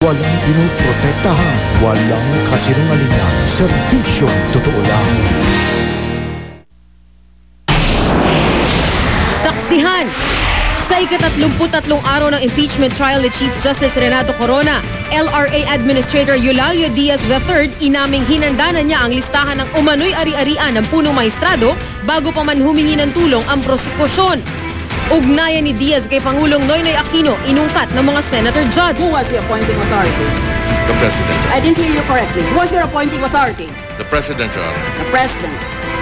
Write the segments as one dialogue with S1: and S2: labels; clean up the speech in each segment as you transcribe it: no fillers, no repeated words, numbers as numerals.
S1: Walang pinoprotektahan, walang kasinungalingan, serbisyong totoo lang.
S2: Saksihan! Sa ika-33 araw ng impeachment trial ni Chief Justice Renato Corona, LRA Administrator Eulalio Diaz III inaming hinanda na niya ang listahan ng umano'y ari-arian ng punong maestrado bago pa man humingi ng tulong ang prosekusyon. Ugnayan ni Diaz kay Pangulong Noynoy Aquino inungkat ng mga senator judge.
S3: Who was the appointing authority?
S4: The President.
S3: I didn't hear you correctly. Who was your appointing authority?
S4: The President, Your Honor.
S3: The President.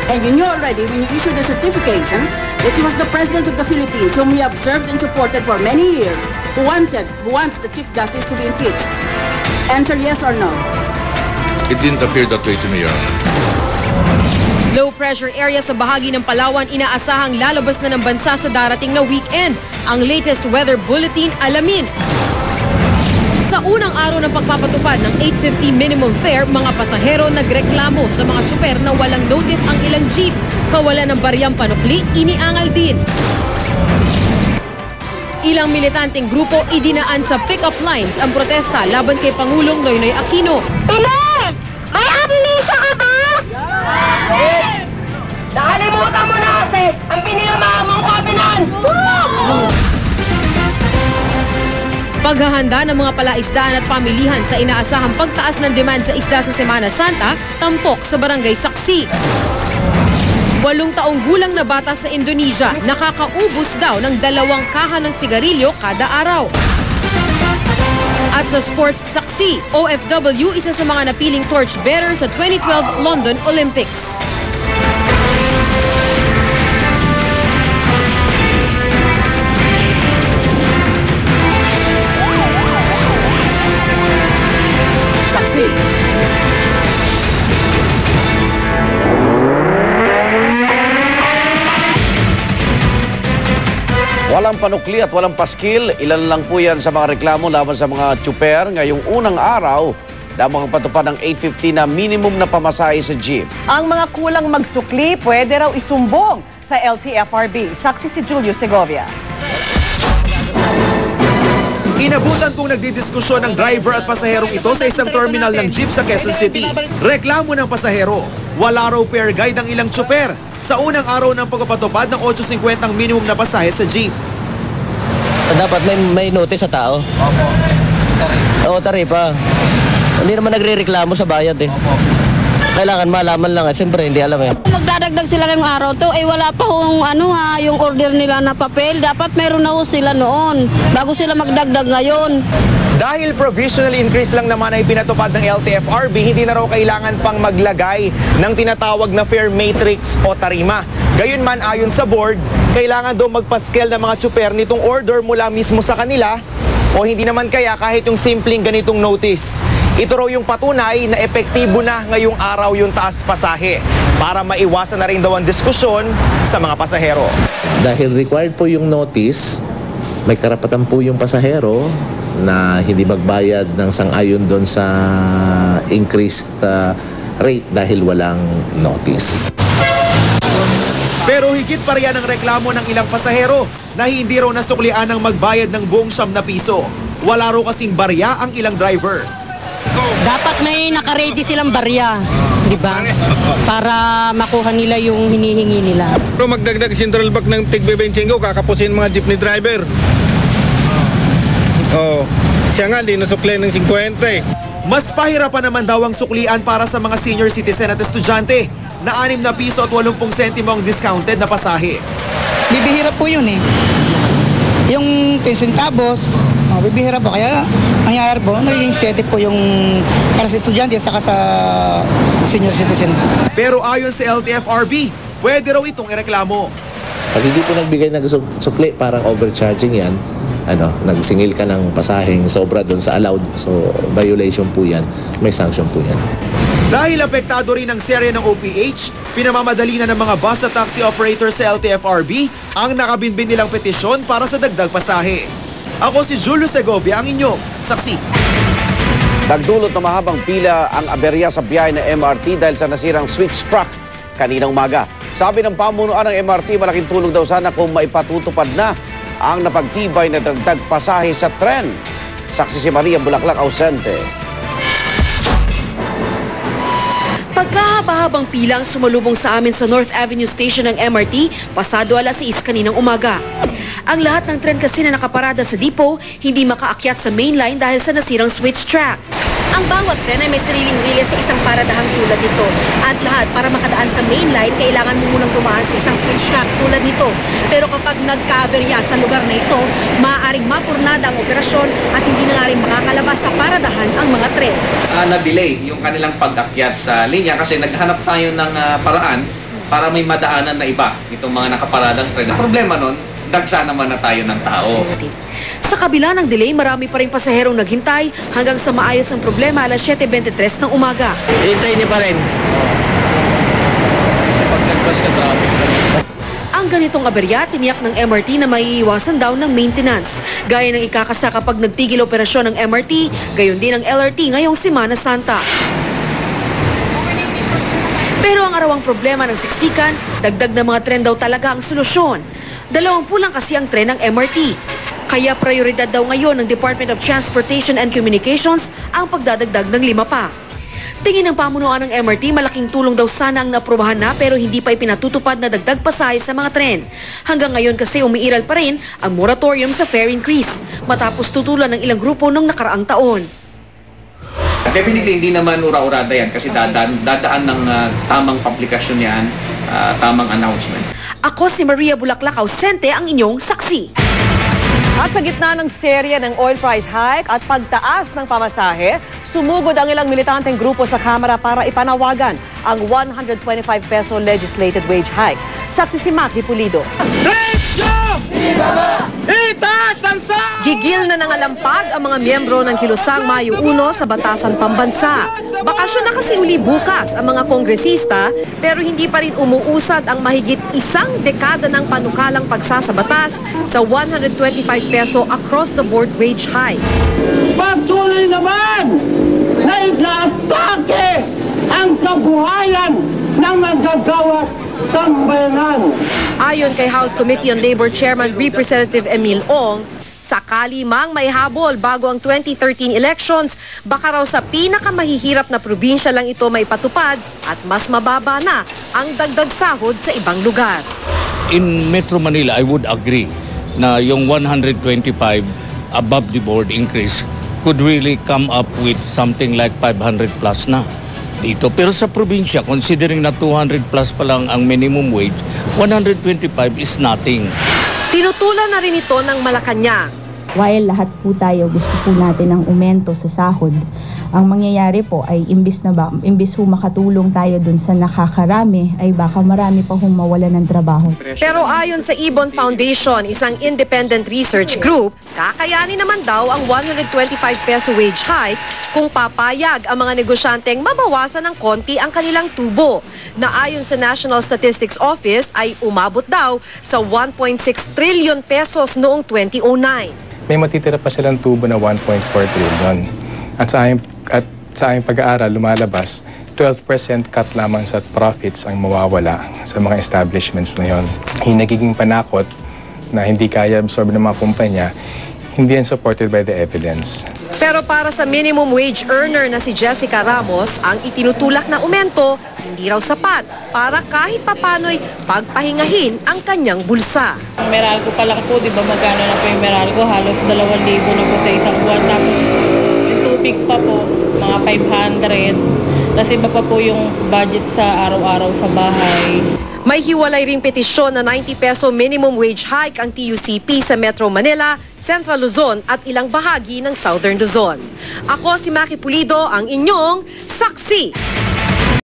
S3: And you knew already when you issued the certification that he was the President of the Philippines, whom we observed and supported for many years, who wants the Chief Justice to be impeached. Answer yes or no.
S4: It didn't appear that way to me, Your Honor.
S2: Low-pressure area sa bahagi ng Palawan inaasahang lalabas na ng bansa sa darating na weekend. Ang latest weather bulletin, alamin. Sa unang araw ng pagpapatupad ng 850 minimum fare, mga pasahero nagreklamo sa mga tsuper na walang notice ang ilang jeep. Kawalan ng bariyang panukli, iniangal din. Ilang militanteng grupo idinaan sa pick-up lines ang protesta laban kay Pangulong Noynoy Aquino.
S5: Pilar! May amnesia ka ba? Nakalimutan mo na kasi ang pinirma mong covenant!
S2: Paghahanda ng mga palaisdaan at pamilihan sa inaasahang pagtaas ng demand sa isda sa Semana Santa, tampok sa Barangay Saksi. 8 taong gulang na bata sa Indonesia, nakakaubos daw ng 2 kaha ng sigarilyo kada araw. At sa sports Saksi, OFW isa sa mga napiling torchbearer sa 2012 London Olympics.
S6: Walang panukli at walang paskil, ilan lang po yan sa mga reklamo laban sa mga tsuper ngayong unang araw na magpatupad ng 850 na minimum na pamasahe sa jeep.
S7: Ang mga kulang magsukli pwede raw isumbong sa LTFRB. Saksi si Julio Segovia.
S8: Inabutan kong nagdidiskusyon ng driver at pasaherong ito sa isang terminal ng jeep sa Quezon City. Reklamo ng pasahero, wala raw fare guide ang ilang tsuper sa unang araw ng pagpapatupad ng 850 ang minimum na pasahe sa jeep.
S9: Dapat may notice sa tao?
S10: Opo. Taripa.
S9: Oo, taripa. Hindi naman nagre-reklamo sa bayad eh.
S10: Opo.
S9: Kailangan malaman lang eh. Siyempre, hindi alam eh.
S11: Magdadagdag sila ngayong araw to, wala pa hong yung order nila na papel. Dapat meron na sila noon, bago sila magdagdag ngayon.
S12: Dahil provisional increase lang naman ay pinatupad ng LTFRB, hindi na raw kailangan pang maglagay ng tinatawag na fare matrix o tarima. Gayunman ayon sa board, kailangan daw magpaskel ng mga tsuper nitong order mula mismo sa kanila o hindi naman kaya kahit yung simpleng ganitong notice. Ito raw yung patunay na epektibo na ngayong araw yung taas pasahe para maiwasan na rin daw ang diskusyon sa mga pasahero.
S13: Dahil required po yung notice, may karapatan po yung pasahero na hindi magbayad ng sang-ayon doon sa increased rate dahil walang notice.
S8: Pero higit pa riyan ang reklamo ng ilang pasahero na hindi raw nasuklian ng magbayad ng buong 9 piso. Wala raw kasing barya ang ilang driver.
S14: Dapat may naka-ready silang barya, di ba? Para makuha nila yung hinihingi nila.
S15: Pero magdagdag central bank ng tig-25, kakapusin mga jeepney driver. Oh, siya nga, di nasukli ng 50.
S8: Mas pahirapan naman daw ang suklian para sa mga senior citizen at estudyante na 6 na piso at 80 sentimo ang discounted na pasahe.
S16: Bibihira po yun eh. Yung 10 centavos, bibihira po. Kaya nangyayari po, naging 7 po yung para sa estudyante at saka sa senior citizen.
S8: Pero ayon sa LTFRB, pwede raw itong ireklamo.
S13: Pag hindi po nagbigay ng sukli, parang overcharging yan. Nagsingil ka ng pasaheng sobra doon sa allowed. So, violation po yan. May sanction po yan.
S8: Dahil apektado rin ang serye ng OPH, pinamamadali na ng mga bus at taxi operators sa LTFRB ang nakabinbin nilang petisyon para sa dagdag pasahe. Ako si Julio Segovia, ang inyong saksi.
S6: Nagdulot na mahabang pila ang aberya sa biyahe ng MRT dahil sa nasirang switch truck kaninang umaga. Sabi ng pamunuan ng MRT, malaking tulong daw sana kung maipatutupad na ang napagtibay na dagdag pasahe sa tren. Saksi si Maria Bulaklak ausente.
S17: Pagkahaba-habang pilang sumalubong sa amin sa North Avenue Station ng MRT, pasado 6:00 kaninang umaga. Ang lahat ng tren kasi na nakaparada sa depot, hindi makaakyat sa main line dahil sa nasirang switch track. Ang bawat tren ay may sariling relay sa isang paradahang tulad nito. At lahat para makadaan sa main line, kailangan mo munang dumaan sa isang switch track tulad nito. Pero kapag nagka-aberya sa lugar na ito, maaaring mapurnada ang operasyon at hindi na nga rin makakalabas sa paradahan ang mga tren.
S18: Na-delay yung kanilang pag-akyat sa linya kasi naghanap tayo ng paraan para may madaanan na iba itong mga nakaparadang tren. Ang problema nun, dagsa naman na tayo ng tao.
S17: Sa kabila ng delay, marami pa rin pasaherong naghintay hanggang sa maayos ang problema 7:23 ng umaga.
S9: Hintayin niyo pa rin.
S17: Ang ganitong aberya, tiniyak ng MRT na maiiwasan daw ng maintenance. Gaya ng ikakasa kapag nagtigil operasyon ng MRT, gayon din ang LRT ngayong Semana Santa. Pero ang arawang problema ng siksikan, dagdag na mga tren daw talaga ang solusyon. 20 lang kasi ang tren ng MRT. Kaya prioridad daw ngayon ng Department of Transportation and Communications ang pagdadagdag ng 5 pa. Tingin ng pamunuan ng MRT, malaking tulong daw sana ang naaprubahan na pero hindi pa ipinatutupad na dagdag pasahe sa mga tren. Hanggang ngayon kasi umiiral pa rin ang moratorium sa fare increase matapos tutulan ng ilang grupo noong nakaraang taon.
S18: Definitely hindi naman ura-urada yan kasi dadaan ng tamang publikasyon yan, tamang announcement.
S17: Ako si Maria Bulaklak ausente, ang inyong saksi.
S7: At sa gitna ng serye ng oil price hike at pagtaas ng pamasahe, sumugod ang ilang militanteng grupo sa Kamara para ipanawagan ang 125 peso legislated wage hike. Saksi si Maki Pulido.
S2: Gigil na nangalampag ang mga miyembro ng Kilusang Mayo 1 sa Batasan Pambansa. Bakasyon na kasi uli bukas ang mga kongresista pero hindi pa rin umuusad ang mahigit 1 dekada ng panukalang pagsasabatas sa 125 peso across the board wage hike.
S19: Patuloy naman na ina-atake ang kabuhayan ng manggagawat sambayanan.
S2: Ayon kay House Committee on Labor Chairman Representative Emil Ong, sakali mang may habol bago ang 2013 elections, baka raw sa pinakamahihirap na probinsya lang ito may patupad at mas mababa na ang dagdag sahod sa ibang lugar.
S20: In Metro Manila, I would agree na yung 125 above the board increase could really come up with something like 500 plus na dito. Pero sa probinsya, considering na 200 plus pa lang ang minimum wage, 125 is nothing.
S2: Tinutulan na rin ito ng Malacanang.
S21: While lahat po tayo gusto po natin ng aumento sa sahod, ang mangyayari po ay imbis ho makatulong tayo dun sa nakakarami, ay baka marami pa hong mawala ng trabaho.
S2: Pero ayon sa Ibon Foundation, isang independent research group, kakayanin naman daw ang 125 peso wage hike kung papayag ang mga negosyanteng mabawasan ng konti ang kanilang tubo, na ayon sa National Statistics Office ay umabot daw sa 1.6 trillion pesos noong 2009.
S22: May matitira pa silang tubo na 1.4 trillion. At sa aming pag-aaral, lumalabas, 12% cut lamang sa profits ang mawawala sa mga establishments na yon. Yung nagiging panakot na hindi kaya absorb ng mga kumpanya, hindi yan supported by the evidence.
S2: Pero para sa minimum wage earner na si Jessica Ramos, ang itinutulak na aumento hindi raw sapat para kahit papano'y pagpahingahin ang kanyang bulsa.
S23: Ang Meralco pa lang po, di ba magkano na po yung Meralco? Halos 2,000 na po sa isang buwan. Tapos yung tubig pa po, mga 500. Tapos iba pa po yung budget sa araw-araw sa bahay.
S2: May hiwalay ring petisyon na 90 peso minimum wage hike ang TUCP sa Metro Manila, Central Luzon at ilang bahagi ng Southern Luzon. Ako si Maki Pulido, ang inyong saksi.